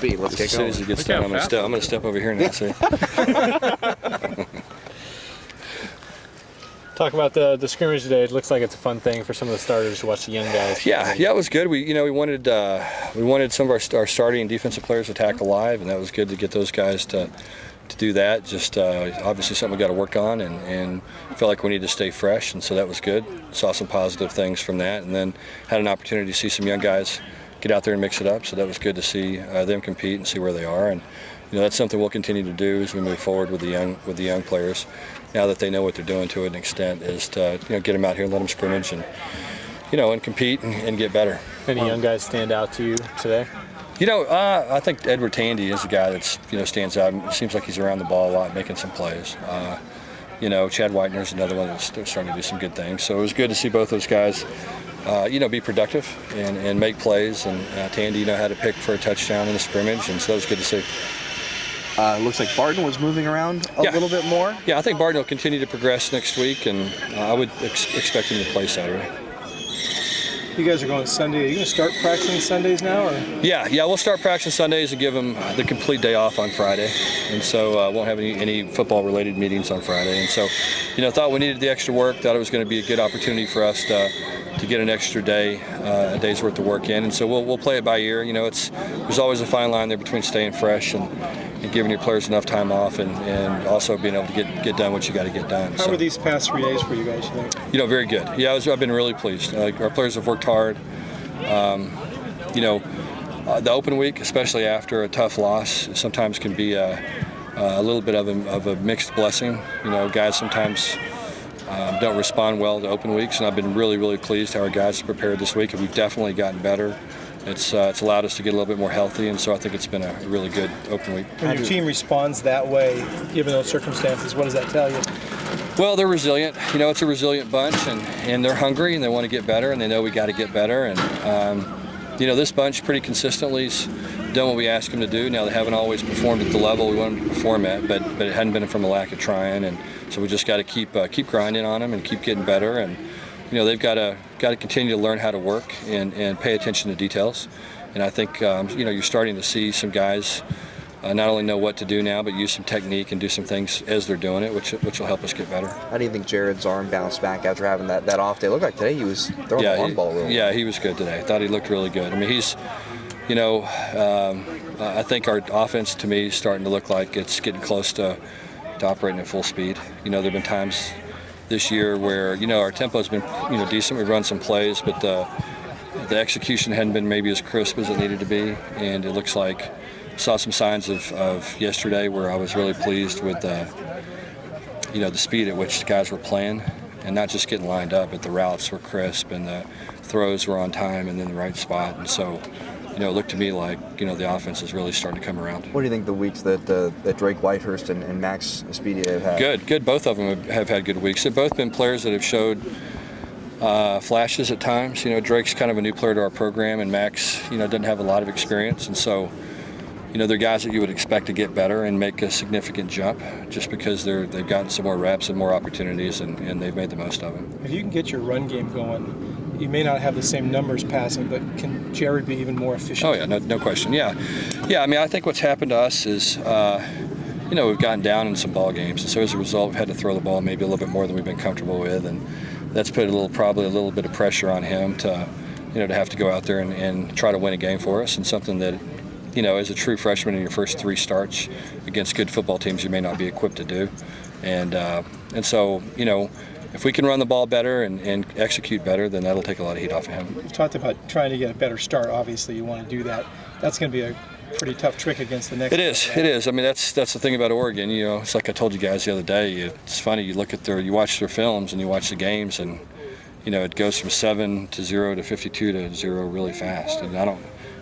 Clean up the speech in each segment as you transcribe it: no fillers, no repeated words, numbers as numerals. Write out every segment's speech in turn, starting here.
speed. Let's get going. As soon as it gets done, I'm going to step over here now. See. Talk about the scrimmage today. It looks like it's a fun thing for some of the starters to watch the young guys. Yeah, it was good. We wanted some of our starting and defensive players to tackle live, and that was good to get those guys to do that. Just obviously something we got to work on, and felt like we need to stay fresh, and so that was good. Saw some positive things from that, and then had an opportunity to see some young guys get out there and mix it up. So that was good to see them compete and see where they are, and that's something we'll continue to do as we move forward with the young players. Now that they know what they're doing to an extent, is to get them out here and let them scrimmage and compete and get better. Any young guys stand out to you today? I think Edward Tandy is a guy that's stands out. It seems like he's around the ball a lot, making some plays. Chad Whitener's another one that's starting to do some good things. So it was good to see both those guys, be productive and make plays. And Tandy had to pick for a touchdown in the scrimmage, and so that was good to see. Looks like Barton was moving around a little bit more. Yeah, I think Barton will continue to progress next week, and I would expect him to play Saturday. You guys are going Sunday. Are you going to start practicing Sundays now? Or? Yeah, we'll start practicing Sundays and give them the complete day off on Friday. And so won't have any football-related meetings on Friday. And so, thought we needed the extra work, thought it was going to be a good opportunity for us to get an extra day, a day's worth of work in. And so we'll play it by ear. There's always a fine line there between staying fresh and giving your players enough time off and also being able to get done what you got to get done. How were these past 3 days for you guys, you think? Very good. Yeah, I've been really pleased. Our players have worked hard. The open week, especially after a tough loss, sometimes can be a little bit of a mixed blessing. Guys sometimes don't respond well to open weeks, and I've been really, really pleased how our guys have prepared this week, and we've definitely gotten better. It's allowed us to get a little bit more healthy, and so I think it's been a really good open week. When your team responds that way, given those circumstances, what does that tell you? Well, they're resilient. It's a resilient bunch, and they're hungry, and they want to get better, and they know we got to get better. And this bunch pretty consistently has done what we ask them to do. Now, they haven't always performed at the level we want them to perform at, but it hadn't been from a lack of trying, and so we just got to keep grinding on them and keep getting better. And they've got to continue to learn how to work and pay attention to details. And I think you're starting to see some guys not only know what to do now, but use some technique and do some things as they're doing it, which will help us get better. How do you think Jared's arm bounced back after having that off day? It looked like today he was throwing the arm ball really well. Yeah, he was good today. I thought he looked really good. I mean, he's, I think our offense to me is starting to look like it's getting close to operating at full speed. There have been times this year where our tempo's been decent. We've run some plays, but the execution hadn't been maybe as crisp as it needed to be, and it looks like saw some signs of yesterday where I was really pleased with the speed at which the guys were playing, and not just getting lined up, but the routes were crisp and the throws were on time and in the right spot. And so it looked to me like the offense is really starting to come around. What do you think the weeks that Drake Whitehurst and Max Speedy have had? Good. Both of them have had good weeks. They've both been players that have showed flashes at times. Drake's kind of a new player to our program, and Max doesn't have a lot of experience, and so they're guys that you would expect to get better and make a significant jump just because they've gotten some more reps and more opportunities, and they've made the most of them. If you can get your run game going, you may not have the same numbers passing, but can Jared be even more efficient? Oh, yeah, no question. Yeah. I mean, I think what's happened to us is, we've gotten down in some ball games, and so as a result, we've had to throw the ball maybe a little bit more than we've been comfortable with, and that's put probably a little bit of pressure on him to have to go out there and try to win a game for us, and something that as a true freshman in your first 3 starts against good football teams, you may not be equipped to do. And so, if we can run the ball better and execute better, then that'll take a lot of heat off of him. You've talked about trying to get a better start. Obviously, you want to do that. That's going to be a pretty tough trick against the next. It is. I mean, that's the thing about Oregon. It's like I told you guys the other day. It's funny. You watch their films and you watch the games, and it goes from 7 to 0 to 52 to 0 really fast. And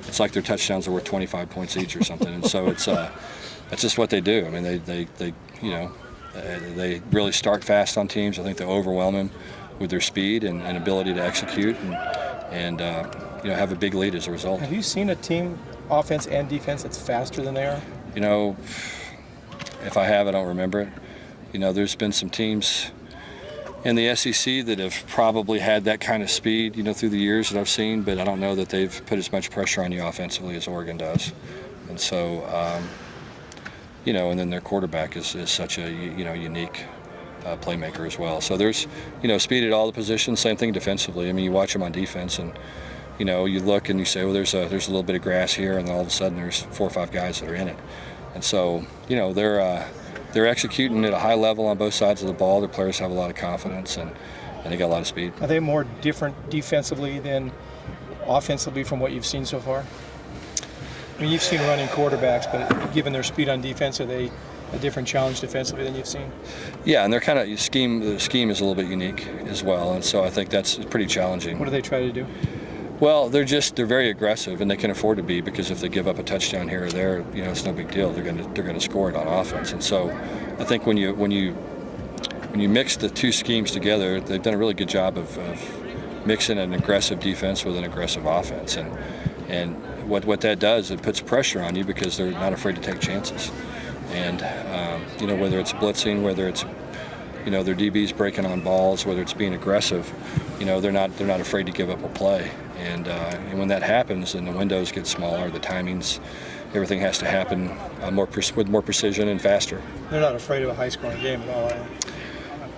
it's like their touchdowns are worth 25 points each or something. And so that's just what they do. I mean, they really start fast on teams. I think they overwhelm them with their speed and ability to execute and have a big lead as a result. Have you seen a team, offense and defense, that's faster than they are? If I have, I don't remember it. There's been some teams in the SEC that have probably had that kind of speed, through the years that I've seen, but I don't know that they've put as much pressure on you offensively as Oregon does. And so, and then their quarterback is such a unique playmaker as well. So there's speed at all the positions. Same thing defensively. I mean, you watch them on defense, and you look and you say, well, there's a little bit of grass here, and then all of a sudden there's 4 or 5 guys that are in it. And so they're executing at a high level on both sides of the ball. Their players have a lot of confidence, and they got a lot of speed. Are they more different defensively than offensively from what you've seen so far? I mean, you've seen running quarterbacks, but given their speed on defense, are they a different challenge defensively than you've seen? Yeah, and they're kind of the scheme is a little bit unique as well, and so I think that's pretty challenging. What do they try to do? Well, they're very aggressive, and they can afford to be, because if they give up a touchdown here or there, it's no big deal. They're going to score it on offense, and so I think when you mix the two schemes together, they've done a really good job of mixing an aggressive defense with an aggressive offense, and what that does, it puts pressure on you because they're not afraid to take chances, and whether it's blitzing, whether it's their DBs breaking on balls, whether it's being aggressive, they're not afraid to give up a play. And when that happens, then the windows get smaller, the timings, everything has to happen with more precision and faster. They're not afraid of a high-scoring game at all, are they?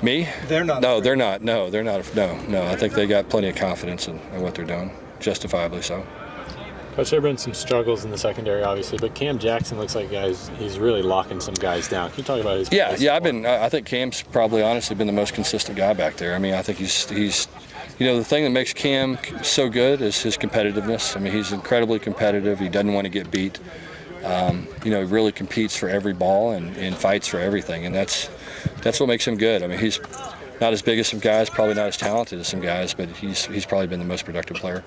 Me? They're not. No, they're not. No, they're not. No. I think they got plenty of confidence in what they're doing, justifiably so. Coach, there have been some struggles in the secondary, obviously, but Cam Jackson looks like he's really locking some guys down. Can you talk about his? Yeah. I think Cam's probably honestly been the most consistent guy back there. I mean, I think he's the thing that makes Cam so good is his competitiveness. I mean, he's incredibly competitive. He doesn't want to get beat. He really competes for every ball and fights for everything, and that's what makes him good. I mean, he's not as big as some guys, probably not as talented as some guys, but he's probably been the most productive player.